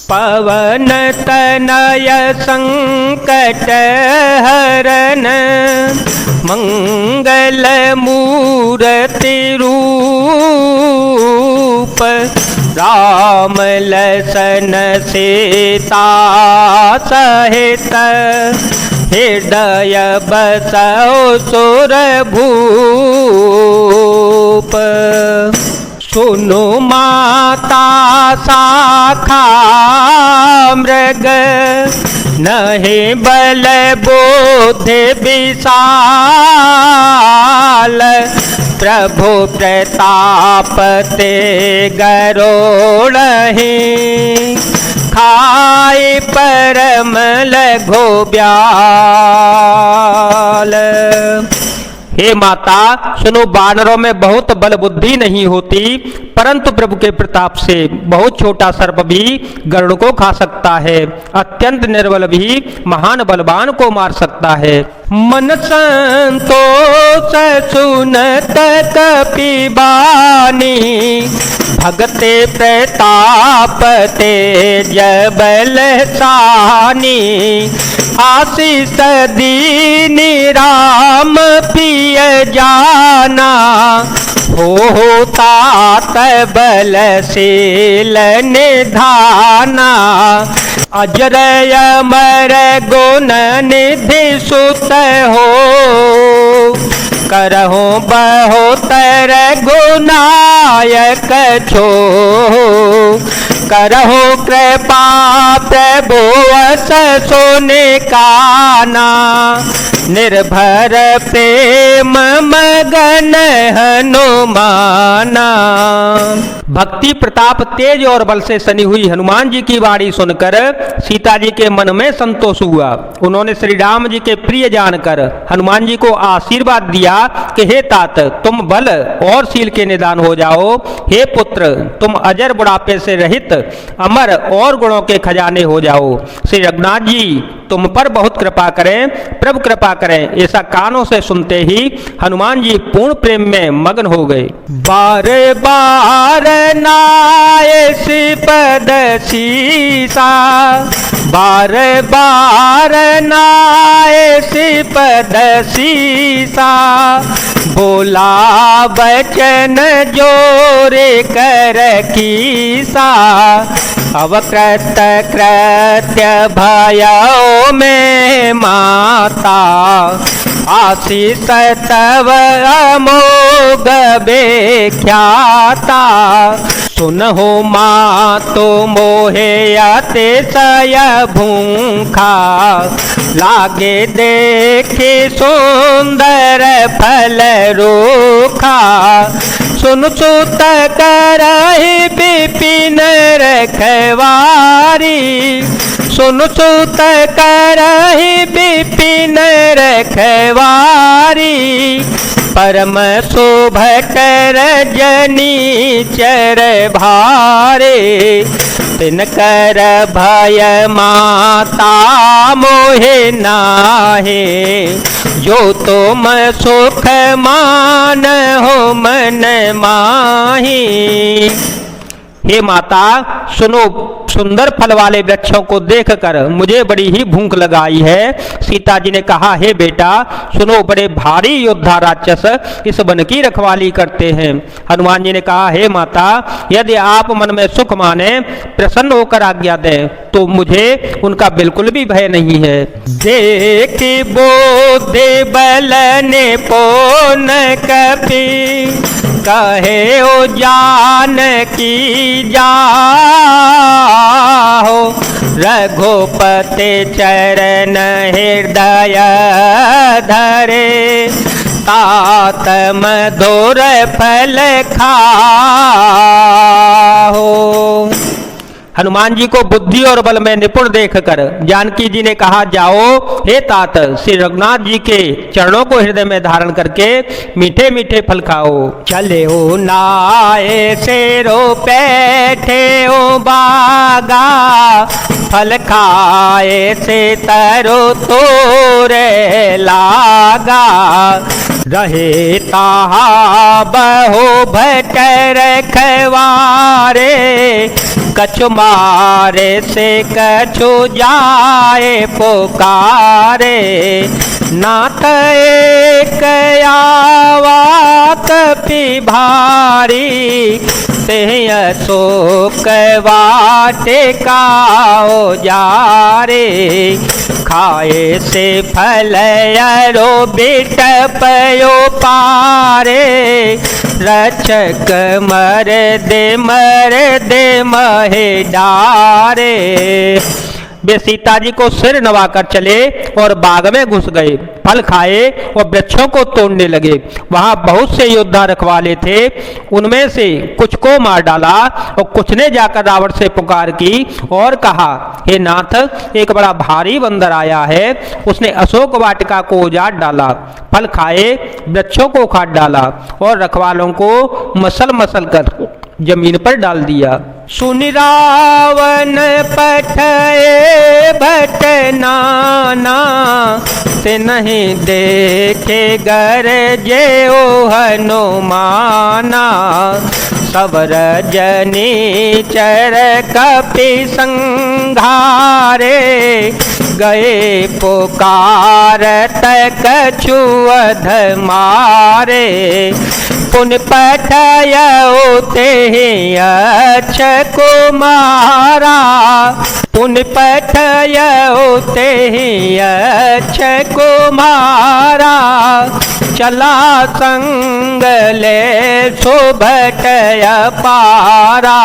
पवन तनय संकट हरन मंगल मूर्ति रूप राम लसन सीता सहित हृदय बसौ सुर भूप। सुनु माता शाखा मृग नहीं बल बुद्धि विशाल प्रभु प्रताप ते गरोड़हि खाए परम लघु ब्याल। हे माता सुनो, वानरों में बहुत बल बुद्धि नहीं होती, परंतु प्रभु के प्रताप से बहुत छोटा सर्प भी गरुड़ को खा सकता है, अत्यंत निर्बल भी महान बलवान को मार सकता है। मन संतोष सुनत कपिबानी भगते प्रताप तेज बलशानी आशीष दीनी राम पिय जाना तात बलशील निधाना अजरय अमर गुण निधि सुत हो करहु बहुतर गुनायक छो करहु कृपा प्रभु अस सुनि काना निर्भर प्रेम मगन हनुमाना। भक्ति प्रताप तेज और बल से सनी हुई हनुमान जी की वाणी सुनकर सीता जी के मन में संतोष हुआ। उन्होंने श्री राम जी के प्रिय जानकर हनुमान जी को आशीर्वाद दिया कि हे तात, तुम बल और शील के निदान हो जाओ। हे पुत्र, तुम अजर बुढ़ापे से रहित अमर और गुणों के खजाने हो जाओ। श्री रघुनाथ जी तुम पर बहुत कृपा करें, प्रभु कृपा करें। ऐसा कानों से सुनते ही हनुमान जी पूर्ण प्रेम में मग्न हो गए। बार बार नाये पद सीसा बार बार नाये पद सीसा बोला बचन जोरे कर कीसा अवकृत कृत्य भयो में माता आशीष तव अमोघ बेख्याता सुनहु माँ तो मोहे अतिशय भूखा लागे देखे सुंदर फल रूखा सुन सुत करहि विपिन रखवारी सुन सुत करहि विपिन रखवारी परम शोभ कर जनी चर भारे तिन कर भय माता मोहे नाहे जो तुम सुख मान हो मन माही। हे माता सुनो, सुंदर फल वाले वृक्षों को देखकर मुझे बड़ी ही भूख लगाई है। सीता जी ने कहा, हे बेटा सुनो, बड़े भारी योद्धा राक्षस इस वन की रखवाली करते हैं। हनुमान जी ने कहा, हे माता यदि आप मन में सुख माने प्रसन्न होकर आज्ञा दें तो मुझे उनका बिल्कुल भी भय नहीं है। देख बोधे बल ने पोन कपि कहे ओ जान की जाहो रघुपति चरण हृदय धरे तात मधुर फल खाहो। हनुमान जी को बुद्धि और बल में निपुण देखकर जानकी जी ने कहा, जाओ हे तात, श्री रघुनाथ जी के चरणों को हृदय में धारण करके मीठे मीठे फल खाओ। चले हो नाए शेरो बैठे ओ बागा फल खाए से तरो तोरे लागा, रहे ताहा बहु भट रखवारे, कछु मारे से कछु जाए पुकारे, नाथ एक आवा कपि भारी, ते अशोक वाटे काओ जारे, खाए से फल अरो बिट पयो पारे, रक्षक मर दे महे डारे। वे सीता जी को सिर नवाकर चले और बाग में घुस गए, फल खाए और वृक्षों को तोड़ने लगे। वहां बहुत से योद्धा रखवाले थे, उनमें से कुछ को मार डाला और कुछ ने जाकर रावण से पुकार की और कहा, हे नाथ, एक बड़ा भारी बंदर आया है, उसने अशोक वाटिका को उजाड़ डाला, फल खाए, वृक्षों को उखाड़ डाला और रखवालों को मसल मसल कर जमीन पर डाल दिया। सुनि रावण पठए भट नाना, से नहीं देखे गरजे ओ हनुमाना, सवर जनी चर कपि संघारे, गए पुकारत कछु अध मारे, पुन पठयउ तेहि अक्षय कुमारा, पुन पठयउ तेहि अक्षय कुमारा, चला संग ले शोभट अपारा।